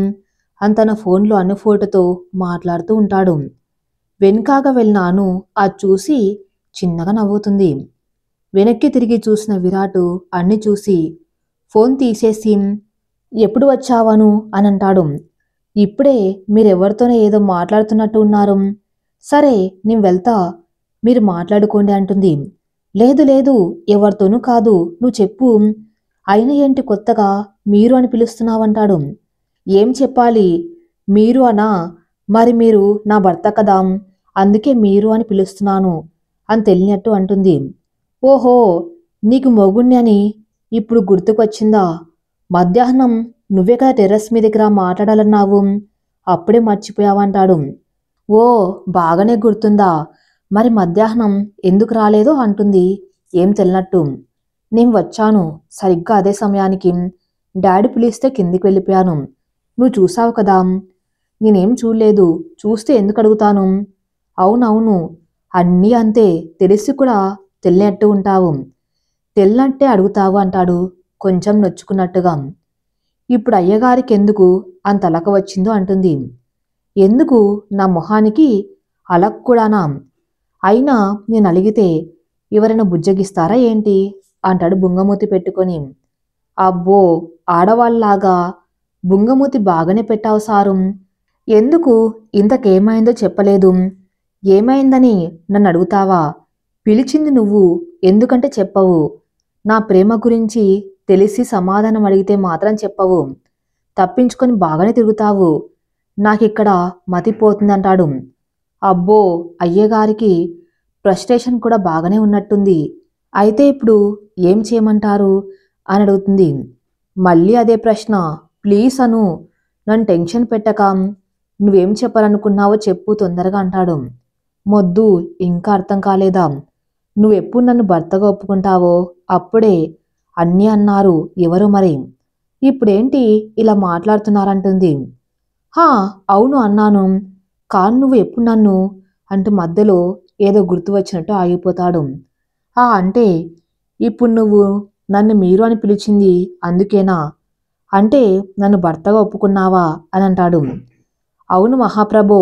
అని తన ఫోన్లో అను ఫోటోతో మాట్లాడుతూ ఉంటాడు. వెనుకాగా వెళ్ళిన అను అది చూసి చిన్నగా నవ్వుతుంది. వెనక్కి తిరిగి చూసిన విరాటు అన్ని చూసి ఫోన్ తీసేసి ఎప్పుడు వచ్చావను అని అంటాడు. ఇప్పుడే మీరెవరితోనో ఏదో మాట్లాడుతున్నట్టు ఉన్నారు, సరే నేను వెళ్తా, మీరు మాట్లాడుకోండి అంటుంది. లేదు లేదు, ఎవరితోనూ కాదు, నువ్వు చెప్పు, అయినా ఏంటి కొత్తగా మీరు అని పిలుస్తున్నావంటాడు. ఏం చెప్పాలి, మీరు అనా, మరి మీరు నా భర్త కదా, అందుకే మీరు అని పిలుస్తున్నాను అని తెలియనట్టు అంటుంది. ఓహో, నీకు మొగుణ్ణి అని ఇప్పుడు గుర్తుకొచ్చిందా, మధ్యాహ్నం నువ్వే కదా టెర్రస్ మీదకి రా మాట్లాడాలన్నావు, అప్పుడే మర్చిపోయావంటాడు. ఓ, బాగానే గుర్తుందా, మరి మధ్యాహ్నం ఎందుకు రాలేదో అంటుంది ఏం తెలియనట్టు. నేను వచ్చాను సరిగ్గా అదే సమయానికి, డాడీ పిలిస్తే కిందికి వెళ్ళిపోయాను, నువ్వు చూసావు కదా. నేనేం చూడలేదు, చూస్తే ఎందుకు అడుగుతాను. అవునవును, అన్నీ అంతే, తెలిసి కూడా తెలియనట్టు ఉంటావు, తెలియనట్టే అడుగుతావు అంటాడు కొంచెం నొచ్చుకున్నట్టుగా. ఇప్పుడు అయ్యగారికి ఎందుకు అంత అలక వచ్చిందో అంటుంది. ఎందుకు నా మొహానికి అలక్కూడానా? అయినా నేను అలిగితే ఎవరైనా బుజ్జగిస్తారా ఏంటి అంటాడు బుంగమూతి పెట్టుకొని. అబ్బో, ఆడవాళ్ళలాగా బుంగమూతి బాగానే పెట్టావు సారు. ఎందుకు ఇంతకేమైందో చెప్పలేదు? ఏమైందని నన్ను అడుగుతావా? పిలిచింది నువ్వు, ఎందుకంటే చెప్పవు. నా ప్రేమ గురించి తెలిసి సమాధానం అడిగితే మాత్రం చెప్పవు. తప్పించుకొని బాగానే తిరుగుతావు. నాకిక్కడ మతిపోతుందంటాడు. అబ్బో, అయ్యగారికి ఫ్రస్ట్రేషన్ కూడా బాగానే ఉన్నట్టుంది. అయితే ఇప్పుడు ఏం చేయమంటారు అని అడుగుతుంది. మళ్ళీ అదే ప్రశ్న. ప్లీజ్ అను, నన్ను టెన్షన్ పెట్టక. నువ్వేం చెప్పాలనుకున్నావో చెప్పు తొందరగా అంటాడు. మొద్దు, ఇంకా అర్థం కాలేదా? నువ్వెప్పుడు నన్ను భర్తగా ఒప్పుకుంటావో అప్పుడే అన్నీ అన్నారు ఎవరు మరి. ఇప్పుడేంటి ఇలా మాట్లాడుతున్నారంటుంది. హా, అవును అన్నాను. కాను నువ్వు ఎప్పుడు నన్ను అంటూ మధ్యలో ఏదో గుర్తు వచ్చినట్టు ఆగిపోతాడు. అంటే ఇప్పుడు నువ్వు నన్ను మీరు అని పిలిచింది అందుకేనా? అంటే నన్ను భర్తగా ఒప్పుకున్నావా అని అంటాడు. అవును మహాప్రభో,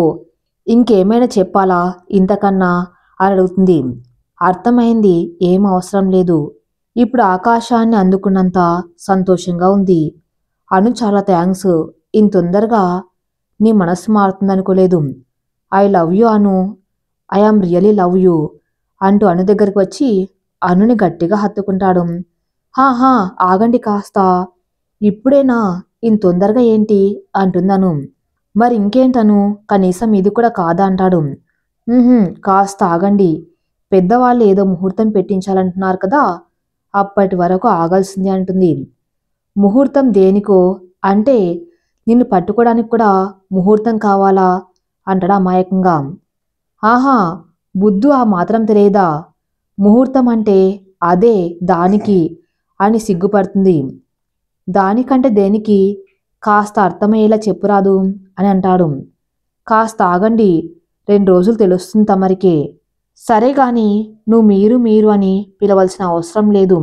ఇంకేమైనా చెప్పాలా ఇంతకన్నా అని అడుగుతుంది. అర్థమైంది, ఏం అవసరం లేదు. ఇప్పుడు ఆకాశాన్ని అందుకున్నంత సంతోషంగా ఉంది. అను చాలా థ్యాంక్స్. ఇంత తొందరగా నీ మనసు మారుతుందనుకోలేదు. I love you Anu. I am really love you అంటూ అను దగ్గరికి వచ్చి అనుని గట్టిగా హత్తుకుంటాడు. హాహా, ఆగండి కాస్త. ఇప్పుడేనా? ఇంత తొందరగా ఏంటి అంటుందను. మరి ఇంకేంటను, కనీసం ఇది కూడా కాదా అంటాడు. కాస్త ఆగండి. పెద్దవాళ్ళు ఏదో ముహూర్తం పెట్టించాలంటున్నారు కదా, అప్పటి వరకు ఆగాల్సిందే అంటుంది. ముహూర్తం దేనికో? అంటే నిన్ను పట్టుకోవడానికి కూడా ముహూర్తం కావాలా అంటాడు అమాయకంగా. ఆహా, బుద్ధు ఆ మాత్రం తెలియదా? ముహూర్తం అంటే అదే, దానికి అని సిగ్గుపడుతుంది. దానికంటే దేనికి? కాస్త అర్థమయ్యేలా చెప్పురాదు అని అంటాడు. కాస్త ఆగండి, 2 రోజులు తెలుస్తుంది తమరికే. సరే గాని నువ్వు మీరు అని పిలవలసిన అవసరం లేదు.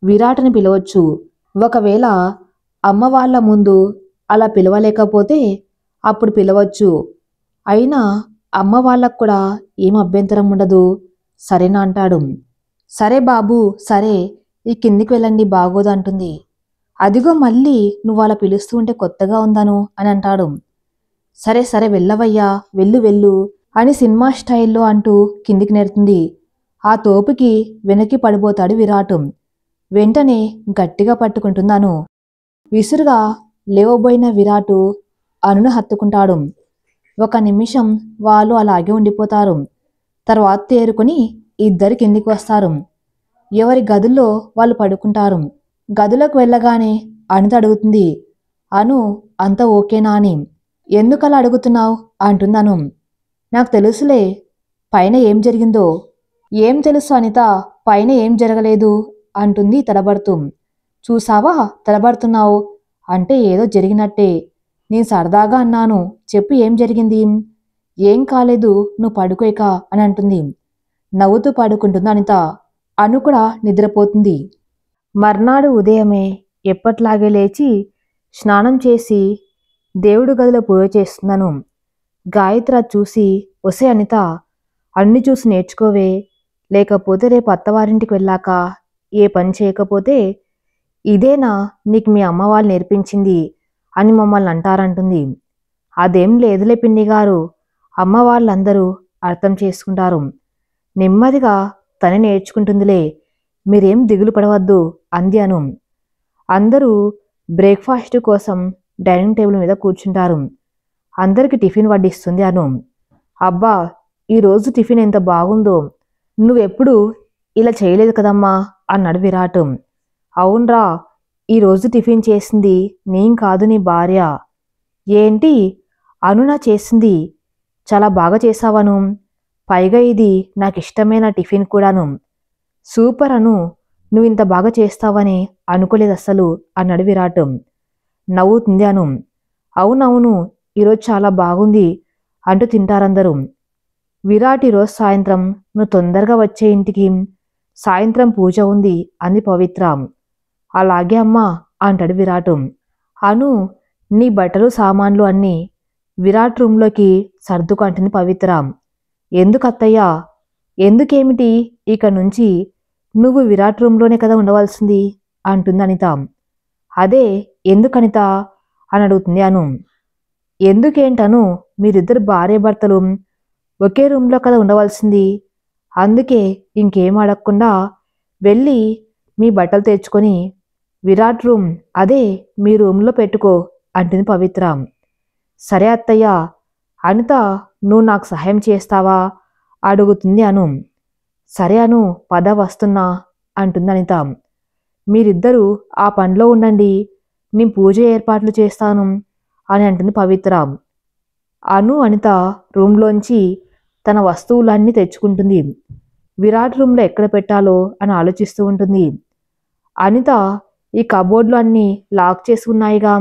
విరాట్ని పిలవచ్చు. ఒకవేళ అమ్మ వాళ్ళ ముందు అలా పిలవలేకపోతే అప్పుడు పిలవచ్చు. అయినా అమ్మ వాళ్ళకు కూడా ఏం అభ్యంతరం ఉండదు. సరేనా అంటాడు. సరే బాబు, సరే, ఈ కిందికి వెళ్ళండి, బాగోదు అంటుంది. అదిగో మళ్ళీ నువ్వు అలా పిలుస్తూ ఉంటే కొత్తగా ఉందాను అని అంటాడు. సరే సరే వెళ్ళవయ్యా, వెళ్ళు వెళ్ళు అని సినిమా స్టైల్లో అంటూ కిందికి నెడుతుంది. ఆ తోపుకి వెనక్కి పడిపోతాడు విరాటు. వెంటనే గట్టిగా పట్టుకుంటుందను. విసురుగా లేవబోయిన విరాటు అనును హత్తుకుంటాడు. ఒక నిమిషం వాళ్ళు అలాగే ఉండిపోతారు. తర్వాత తేరుకొని ఇద్దరు కిందికి వస్తారు. ఎవరి గదుల్లో వాళ్ళు పడుకుంటారు. గదులకు వెళ్ళగానే అనిత అడుగుతుంది. అను, అంత ఓకేనా అని. ఎందుకలా అడుగుతున్నావు అంటుందను. నాకు తెలుసులే పైన ఏం జరిగిందో. ఏం తెలుసు అనిత, పైన ఏం జరగలేదు అంటుంది తడబడుతూ. చూసావా తడబడుతున్నావు అంటే ఏదో జరిగినట్టే. నేను సరదాగా అన్నాను, చెప్పు ఏం జరిగింది. ఏం కాలేదు, నువ్వు పడుకోక అని అంటుంది. నవ్వుతూ పడుకుంటుంది అనిత. అను కూడా నిద్రపోతుంది. మర్నాడు ఉదయమే ఎప్పట్లాగే లేచి స్నానం చేసి దేవుడి గదిలో పూజ చేస్తున్నాను. గాయత్రి చూసి, ఒసే అనిత, అన్ని చూసి నేర్చుకోవే, లేకపోతే రేపు అత్తవారింటికి వెళ్ళాక ఏ పని చేయకపోతే ఇదేనా నీకు మీ అమ్మ వాళ్ళు నేర్పించింది అని మమ్మల్ని అంటారంటుంది. అదేం లేదులే పిన్ని గారు, అమ్మ వాళ్ళందరూ అర్థం చేసుకుంటారు. నెమ్మదిగా తనే నేర్చుకుంటుందిలే, మీరేం దిగులు పడవద్దు అంది అను. అందరూ బ్రేక్ఫాస్ట్ కోసం డైనింగ్ టేబుల్ మీద కూర్చుంటారు. అందరికి టిఫిన్ వడ్డిస్తుంది అను. అబ్బా, ఈరోజు టిఫిన్ ఎంత బాగుందో. నువ్వెప్పుడు ఇలా చేయలేదు కదమ్మా అన్నాడు విరాట్. అవునరా, ఈరోజు టిఫిన్ చేసింది నేను కాదు, నీ భార్య. ఏంటి? అనునా చేసింది. చాలా బాగా చేసావను. పైగా ఇది నాకు ఇష్టమైన టిఫిన్ కూడాను. సూపర్ అను, నువ్వు ఇంత బాగా చేస్తావని అనుకోలేదు అస్సలు అన్నాడు విరాట్. నవ్వుతుంది అను. అవునవును, ఈరోజు చాలా బాగుంది అంటూ తింటారందరూ. విరాట్, ఈరోజు సాయంత్రం నువ్వు తొందరగా వచ్చే ఇంటికి, సాయంత్రం పూజ ఉంది అంది పవిత్ర. అలాగే అమ్మా అంటాడు విరాట్. అను, నీ బట్టలు సామాన్లు అన్నీ విరాట్ రూమ్లోకి సర్దుకు అంటుంది పవిత్ర. ఎందుకు అత్తయ్యా? ఎందుకేమిటి? ఇక నుంచి నువ్వు విరాట్ రూమ్లోనే కదా ఉండవలసింది అంటుంది అనిత. అదే ఎందుకనిత అని అడుగుతుంది అను. ఎందుకేంటను? మీరిద్దరు భార్యాభర్తలు ఒకే రూమ్లో కదా ఉండవలసింది. అందుకే ఇంకేం అడగకుండా వెళ్ళి మీ బట్టలు తెచ్చుకొని విరాట్ రూమ్ అదే మీ రూమ్లో పెట్టుకో అంటుంది పవిత్ర. సరే అత్తయ్య. అనిత, నువ్వు నాకు సహాయం చేస్తావా అడుగుతుంది అను. సరే అను, పద వస్తున్నా అంటుంది అనిత. మీరిద్దరూ ఆ పనిలో ఉండండి, నేను పూజ ఏర్పాట్లు చేస్తాను అని అంటుంది పవిత్ర. అను అనిత రూమ్లోంచి తన వస్తువులన్నీ తెచ్చుకుంటుంది. విరాట్ రూమ్లో ఎక్కడ పెట్టాలో అని ఆలోచిస్తూ ఉంటుంది. అనిత, ఈ కబోర్డ్లు అన్నీ లాక్ చేసి ఉన్నాయిగా,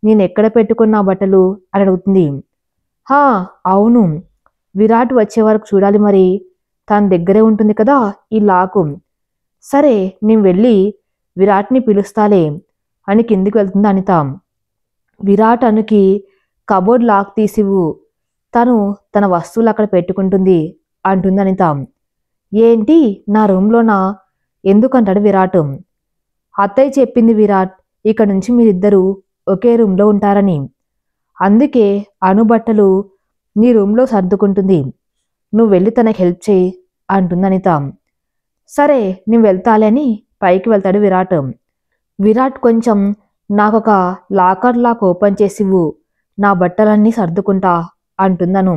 నేను ఎక్కడ పెట్టుకున్న బట్టలు అని అడుగుతుంది. హా అవును, విరాట్ వచ్చే వరకు చూడాలి, మరి తన దగ్గరే ఉంటుంది కదా ఈ లాకు. సరే నేను వెళ్ళి విరాట్ని పిలుస్తాలే అని కిందికి వెళ్తుంది అనిత. విరాట్ అనుకి కబోర్డ్ లాక్ తీసివు, తను తన వస్తువులు అక్కడ పెట్టుకుంటుంది అంటుంది అనిత. ఏంటి నా రూమ్లోనా ఎందుకంటాడు విరాట్. అత్తయ్య చెప్పింది విరాట్, ఇక నుంచి మీరిద్దరూ ఒకే రూమ్లో ఉంటారని. అందుకే అనుబట్టలు నీ రూమ్లో సర్దుకుంటుంది, నువ్వు వెళ్ళి తనకి హెల్ప్ చేయి అంటుంది అనిత. సరే నేను వెళ్తాలే అని పైకి వెళ్తాడు విరాట్. విరాట్ కొంచెం నాకొక లాకర్ లాక్ ఓపెన్ చేసివ్వు, నా బట్టలన్నీ సర్దుకుంటా అంటుందను.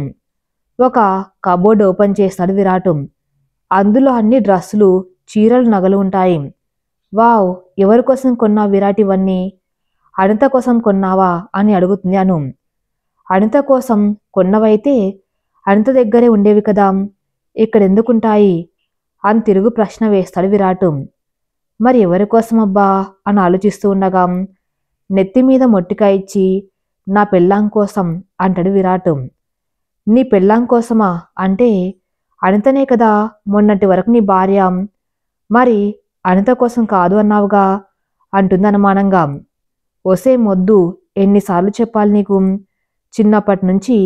ఒక కబోర్డ్ ఓపెన్ చేస్తాడు విరాట్. అందులో అన్ని డ్రెస్సులు, చీరలు, నగలు ఉంటాయి. వావ్, ఎవరి కోసం కొన్నా విరాట్ ఇవన్నీ? అనిత కోసం కొన్నావా అని అడుగుతుంది అను. అనిత కోసం కొన్నవైతే అనిత దగ్గరే ఉండేవి కదా, ఇక్కడ ఎందుకుంటాయి అని తిరుగు ప్రశ్న వేస్తాడు విరాట్. మరి ఎవరి కోసం అబ్బా అని ఆలోచిస్తూ ఉండగా నెత్తి మీద మొట్టికాయ ఇచ్చి నా పెళ్ళాం కోసం అంటాడు విరాట్. నీ పెళ్ళాం కోసమా అంటే అనితనే కదా మొన్నటి వరకు నీ భార్య, మరి అనిత కోసం కాదు అన్నావుగా అంటుంది అనుమానంగా. ఒసే మొద్దు, ఎన్నిసార్లు చెప్పాలి నీకు? చిన్నప్పటి నుంచి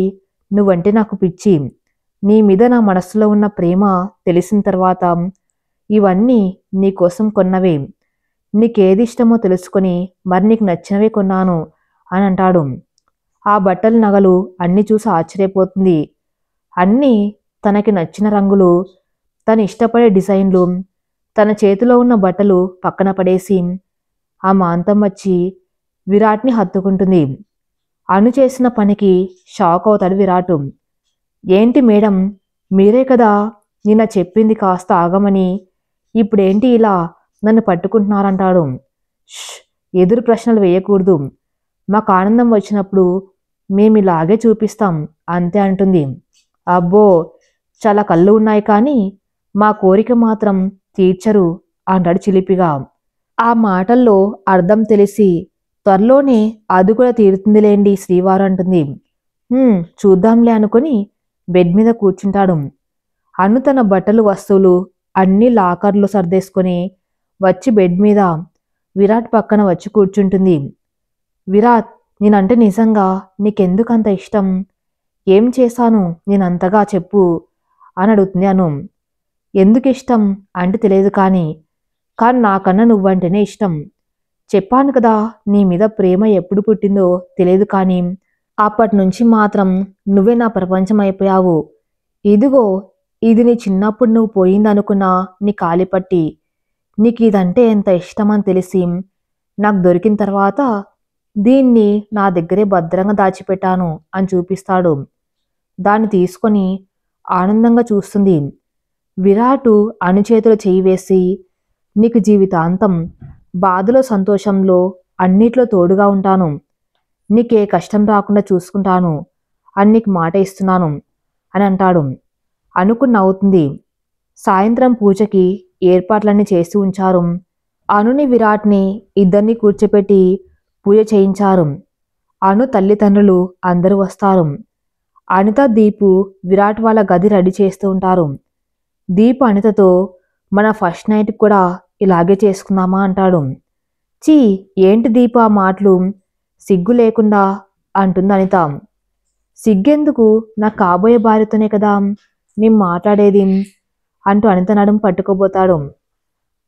నువ్వంటే నాకు పిచ్చి. నీ మీద నా మనస్సులో ఉన్న ప్రేమ తెలిసిన తర్వాత ఇవన్నీ నీకోసం కొన్నవే. నీకేది ఇష్టమో తెలుసుకొని మరి నీకు నచ్చినవే కొన్నాను అని అంటాడు. ఆ బట్టల, నగలు అన్నీ చూసి ఆశ్చర్యపోతుంది. అన్నీ తనకి నచ్చిన రంగులు, తను ఇష్టపడే డిజైన్లు. తన చేతిలో ఉన్న బట్టలు పక్కన పడేసి ఆ మాంతం వచ్చి విరాట్ని హత్తుకుంటుంది. అను చేసిన పనికి షాక్ అవుతాడు విరాట్. ఏంటి మేడం, మీరే కదా నిన్న చెప్పింది కాస్త ఆగమని, ఇప్పుడేంటి ఇలా నన్ను పట్టుకుంటున్నారంటాడు. ఎదురు ప్రశ్నలు వేయకూడదు, మాకు ఆనందం వచ్చినప్పుడు మేమిలాగే చూపిస్తాం అంతే అంటుంది. అబ్బో, చాలా కళ్ళు ఉన్నాయి కానీ మా కోరిక మాత్రం తీర్చరు అంటాడు చిలిపిగా. ఆ మాటల్లో అర్థం తెలిసి త్వరలోనే అది కూడా తీరుతుందిలేండి శ్రీవారు అంటుంది. చూద్దాంలే అనుకుని బెడ్ మీద కూర్చుంటాడు. అను తన బట్టలు, వస్తువులు అన్నీ లాకర్లో సర్దేసుకొని వచ్చి బెడ్ మీద విరాట్ పక్కన వచ్చి కూర్చుంటుంది. విరాట్, నేనంటే నిజంగా నీకెందుకంత ఇష్టం? ఏం చేశాను నేనంతగా చెప్పు అని అడుగుతుంది అను. ఎందుకు ఇష్టం అంటే తెలియదు కానీ నాకన్నా నువ్వంటేనే ఇష్టం. చెప్పాను కదా, నీ మీద ప్రేమ ఎప్పుడు పుట్టిందో తెలియదు కానీ అప్పటి నుంచి మాత్రం నువ్వే నా ప్రపంచం అయిపోయావు. ఇదిగో ఇది నీ చిన్నప్పుడు నువ్వు పోయిందనుకున్నా నీ కాలిపట్టి. నీకు ఇదంటే ఎంత ఇష్టమని తెలిసి నాకు దొరికిన తర్వాత దీన్ని నా దగ్గరే భద్రంగా దాచిపెట్టాను అని చూపిస్తాడు. దాన్ని తీసుకొని ఆనందంగా చూస్తుంది. విరాటు అణుచేతులు చేయి వేసి, నీకు జీవితాంతం బాధలో, సంతోషంలో అన్నిట్లో తోడుగా ఉంటాను, నీకే కష్టం రాకుండా చూసుకుంటాను అని నీకు మాట ఇస్తున్నాను అని అంటాడు. అనుకు నవ్వుతుంది. సాయంత్రం పూజకి ఏర్పాట్లన్నీ చేసి ఉంచారు. అనుని, విరాట్ని ఇద్దరిని కూర్చోపెట్టి పూజ చేయించారు. అను తల్లిదండ్రులు అందరూ వస్తారు. అనిత, దీపు విరాట్ వాళ్ళ గది రెడీ చేస్తూ ఉంటారు. దీపు అనితతో మన ఫస్ట్ నైట్ కూడా ఇలాగే చేసుకుందామా అంటాడు. చీ, ఏంటి దీపు ఆ మాటలు, సిగ్గు లేకుండా అంటుంది అనిత. సిగ్గెందుకు, నా కాబోయే భార్యతోనే కదా నేను మాట్లాడేది అంటూ అనిత నడుం పట్టుకోబోతాడు.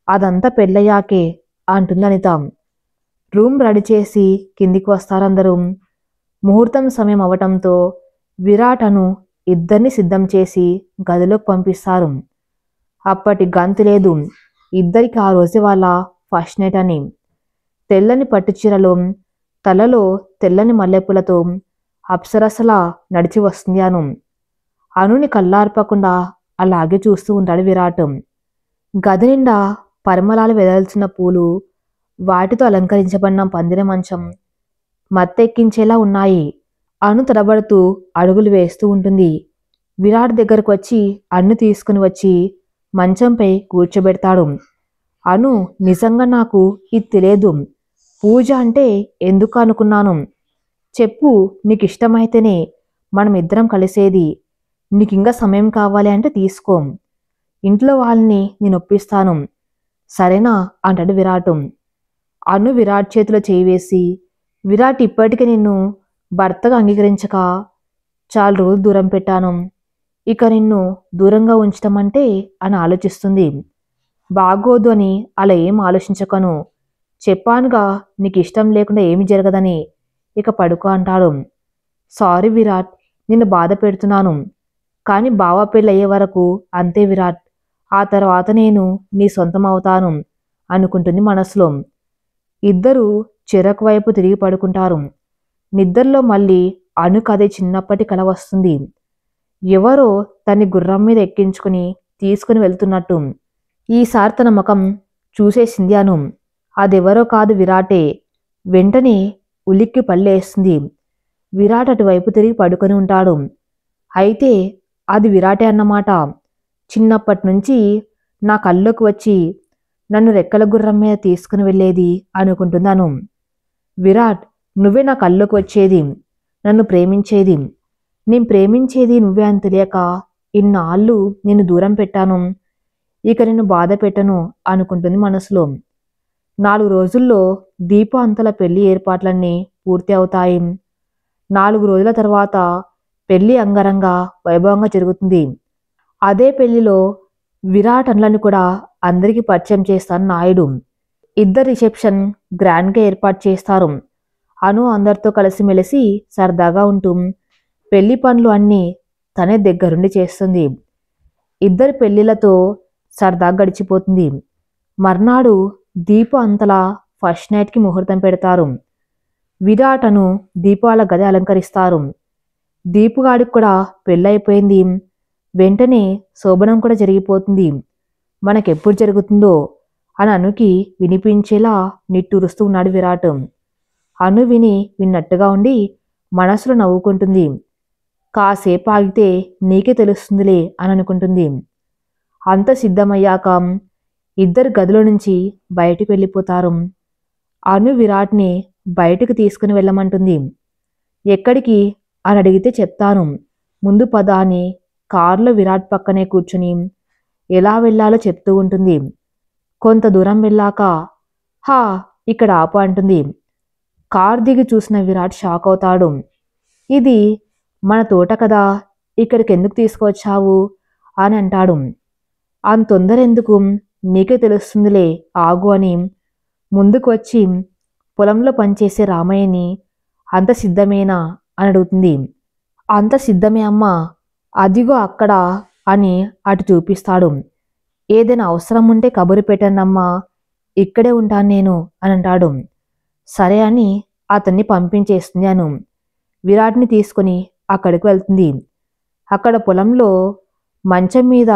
అదంతా పెళ్ళయ్యాకే అంటుంది అనిత. రూమ్ రెడీ చేసి కిందికి వస్తారందరూ. ముహూర్తం సమయం అవటంతో విరాటను ఇద్దరిని సిద్ధం చేసి గదిలోకి పంపిస్తారు. అప్పటి గంతు లేదు ఇద్దరికి ఆ రోజు వాళ్ళ ఫస్ట్ నైట్ అని. తెల్లని పట్టుచీరలో, తలలో తెల్లని మల్లెపూలతో అప్సరసలా నడిచి వస్తుంది అనుని కళ్ళార్పకుండా అలాగే చూస్తూ ఉంటాడు విరాట్. గది నిండా పరిమళాలు వెదల్చిన పూలు, వాటితో అలంకరించబడిన పందిర మంచం మత్తెక్కించేలా ఉన్నాయి. అను తడబడుతూ అడుగులు వేస్తూ ఉంటుంది. విరాట్ దగ్గరకు వచ్చి అన్ను తీసుకుని వచ్చి మంచంపై కూర్చోబెడతాడు. అను, నిజంగా నాకు ఇది తెలియదు. పూజ అంటే ఎందుకు అనుకున్నాను. చెప్పు, నీకు ఇష్టమైతేనే మనం ఇద్దరం కలిసేది. నీకింకా సమయం కావాలి అంటే తీసుకో. ఇంట్లో వాళ్ళని నేను ఒప్పిస్తాను, సరేనా అంటాడు విరాట్. అను విరాట్ చేతిలో చేయి వేసి, విరాట్, ఇప్పటికే నిన్ను భర్తగా అంగీకరించక చాలా రోజులు దూరం పెట్టాను. ఇక నిన్ను దూరంగా ఉంచటం అంటే అని ఆలోచిస్తుంది. బాగోదు అని అలా ఏం ఆలోచించకను. చెప్పానుగా నీకు ఇష్టం లేకుండా ఏమి జరగదని. ఇక పడుకో అంటాడు. సారీ విరాట్, నిన్ను బాధ పెడుతున్నాను. కానీ బావ పెళ్ళి అయ్యే వరకు అంతే విరాట్. ఆ తర్వాత నేను నీ సొంతం అవుతాను అనుకుంటుంది మనసులో. ఇద్దరూ చెరకు వైపు తిరిగి పడుకుంటారు. నిద్రలో మళ్ళీ అనుకదే చిన్నప్పటి కల వస్తుంది. ఎవరో తన్ని గుర్రం మీద ఎక్కించుకుని తీసుకుని వెళ్తున్నట్టు. ఈసారి తన ముఖం చూసేసింది అను. అదెవరో కాదు, విరాటే. వెంటనే ఉలిక్కి పళ్ళేస్తుంది. విరాట్ అటువైపు తిరిగి పడుకొని ఉంటాడు. అయితే అది విరాటే అన్నమాట. చిన్నప్పటి నుంచి నా కళ్ళలోకి వచ్చి నన్ను రెక్కల గుర్రం మీద తీసుకుని వెళ్ళేది అనుకుంటున్నాను. విరాట్, నువ్వే నా కళ్ళలోకి వచ్చేది, నన్ను ప్రేమించేది. నేను ప్రేమించేది నువ్వే అని తెలియక ఇన్నాళ్ళు నిన్ను దూరం పెట్టాను. ఇక నిన్ను బాధ పెట్టను అనుకుంటుంది మనసులో. 4 రోజుల్లో దీప అంతల పెళ్లి ఏర్పాట్లన్నీ పూర్తి అవుతాయి. 4 రోజుల తర్వాత పెళ్లి అంగరంగ వైభవంగా జరుగుతుంది. అదే పెళ్లిలో విరాట్ అన్లను కూడా అందరికీ పరిచయం చేస్తాను నాయుడు. ఇద్దరు రిసెప్షన్ గ్రాండ్గా ఏర్పాటు చేస్తారు. అను అందరితో కలిసిమెలిసి సరదాగా ఉంటూ పెళ్లి పనులు అన్నీ తనే దగ్గరుండి చేస్తుంది. ఇద్దరు పెళ్లిళ్లతో సరదాగా గడిచిపోతుంది. మర్నాడు దీప అంతలా ఫస్ట్ నైట్కి ముహూర్తం పెడతారు. విరాటను దీపాల గది అలంకరిస్తారు. దీపుగాడికి కూడా పెళ్ళైపోయింది. వెంటనే శోభనం కూడా జరిగిపోతుంది. మనకెప్పుడు జరుగుతుందో అని అనుకి వినిపించేలా నిట్టూరుస్తూ ఉన్నాడు విరాట్. అను విన్నట్టుగా ఉండి మనసులో నవ్వుకుంటుంది. కాసేపు ఆగితే నీకే తెలుస్తుందిలే అని అనుకుంటుంది. అంత సిద్ధమయ్యాక ఇద్దరు గదిలో నుంచి బయటికి వెళ్ళిపోతారు. అను విరాట్ని బయటకు తీసుకుని వెళ్ళమంటుంది. ఎక్కడికి అని అడిగితే చెప్తాను, ముందు పద అని కారులో విరాట్ పక్కనే కూర్చుని ఎలా వెళ్ళాలో చెప్తూ ఉంటుంది. కొంత దూరం వెళ్ళాక, హా, ఇక్కడ ఆపు అంటుంది. కారు దిగి చూసిన విరాట్ షాక్ అవుతాడు. ఇది మన తోట కదా, ఇక్కడికి ఎందుకు తీసుకువచ్చావు అని అంటాడు. అంత తొందర ఎందుకు, నీకే తెలుస్తుందిలే, ఆగు అని ముందుకు వచ్చి పొలంలో పనిచేసే రామయ్యని అంత సిద్ధమేనా అని అడుగుతుంది. అంత సిద్ధమే అమ్మా, అదిగో అక్కడ అని అటు చూపిస్తాడు. ఏదైనా అవసరం ఉంటే కబురు పెట్టండమ్మా, ఇక్కడే ఉంటాను నేను అని అంటాడు. సరే అని అతన్ని పంపించేస్తుంది అను. విరాట్ని తీసుకుని అక్కడికి వెళ్తుంది. అక్కడ పొలంలో మంచం మీద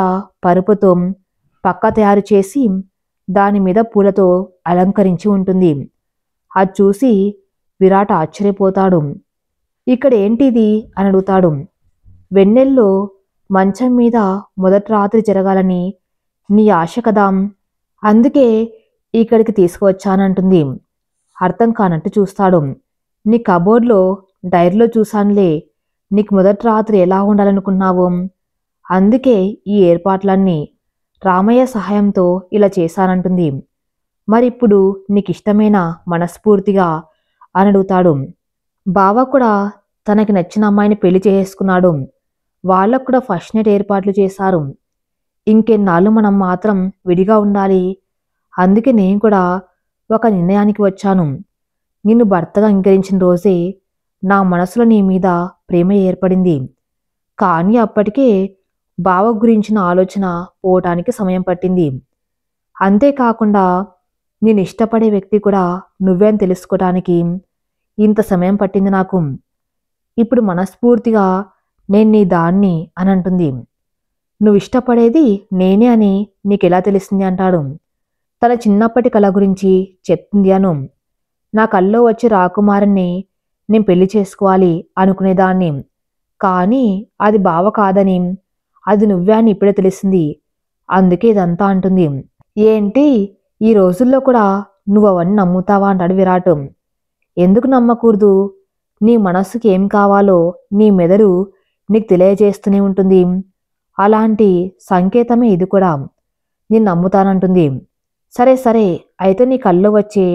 పరుపుతో పక్క తయారు చేసి దాని మీద పూలతో అలంకరించి ఉంటుంది. అది చూసి విరాట్ ఆశ్చర్యపోతాడు. ఇక్కడ ఏంటిది అని అడుగుతాడు. వెన్నెల్లో మంచం మీద మొదటి రాత్రి జరగాలని నీ ఆశ కదా, అందుకే ఇక్కడికి తీసుకువచ్చానంటుంది. అర్థం కానట్టు చూస్తాడు. నీ కబోర్డ్లో డైరీలో చూశానులే, నీకు మొదటి రాత్రి ఎలా ఉండాలనుకున్నావు, అందుకే ఈ ఏర్పాట్లన్నీ రామయ్య సహాయంతో ఇలా చేశానంటుంది. మరిప్పుడు నీకు ఇష్టమేనా మనస్ఫూర్తిగా అని అడుగుతాడు. బావ కూడా తనకి నచ్చిన అమ్మాయిని పెళ్లి చేసుకున్నాడు. వాళ్ళకు కూడా ఫస్ట్ నైట్ ఏర్పాట్లు చేశారు. ఇంకెన్నాళ్ళు మనం మాత్రం విడిగా ఉండాలి. అందుకే నేను కూడా ఒక నిర్ణయానికి వచ్చాను. నిన్ను భర్తగా అంగీకరించిన రోజే నా మనసులో నీ మీద ప్రేమ ఏర్పడింది. కానీ అప్పటికే బావ గురించిన ఆలోచన పోవటానికి సమయం పట్టింది. అంతేకాకుండా నేను ఇష్టపడే వ్యక్తి కూడా నువ్వే అని తెలుసుకోవటానికి ఇంత సమయం పట్టింది నాకు. ఇప్పుడు మనస్ఫూర్తిగా నేను నీ దాన్ని అని అంటుంది. నువ్వు ఇష్టపడేది నేనే అని నీకెలా తెలిసింది అంటాడు. తన చిన్నప్పటి కళ గురించి చెప్తుంది అను. నా కల్లో వచ్చి రాకుమారుణ్ణి నేను పెళ్లి చేసుకోవాలి అనుకునేదాన్ని. కానీ అది బావ కాదని, అది నువ్వే అని ఇప్పుడే తెలిసింది. అందుకే ఇదంతా అంటుంది. ఏంటి ఈ రోజుల్లో కూడా నువ్వు అవన్నీ నమ్ముతావా అంటాడు విరాట్. ఎందుకు నమ్మకూడదు? నీ మనస్సుకి ఏం కావాలో నీ మెదడు నీకు తెలియజేస్తూనే ఉంటుంది. అలాంటి సంకేతమే ఇది కూడా. నేను నమ్ముతానంటుంది. సరే సరే, అయితే నీ కళ్ళు వచ్చే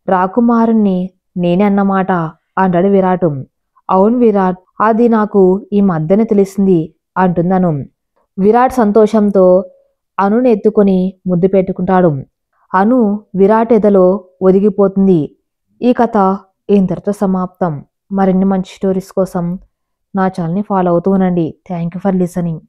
రాకుమారుణ్ణి నేనే అన్నమాట అంటాడు విరాట్. అవును విరాట్, అది నాకు ఈ మధ్యనే తెలిసింది అంటుందను. విరాట్ సంతోషంతో అనుని ఎత్తుకొని ముద్దు పెట్టుకుంటాడు. అను విరాట్ ఎదలో ఒదిగిపోతుంది. ఈ కథ ఇంతటితో సమాప్తం. మరిన్ని మంచి స్టోరీస్ కోసం నా ఛానల్ని ఫాలో అవుతూ ఉండండి. Thank you for listening.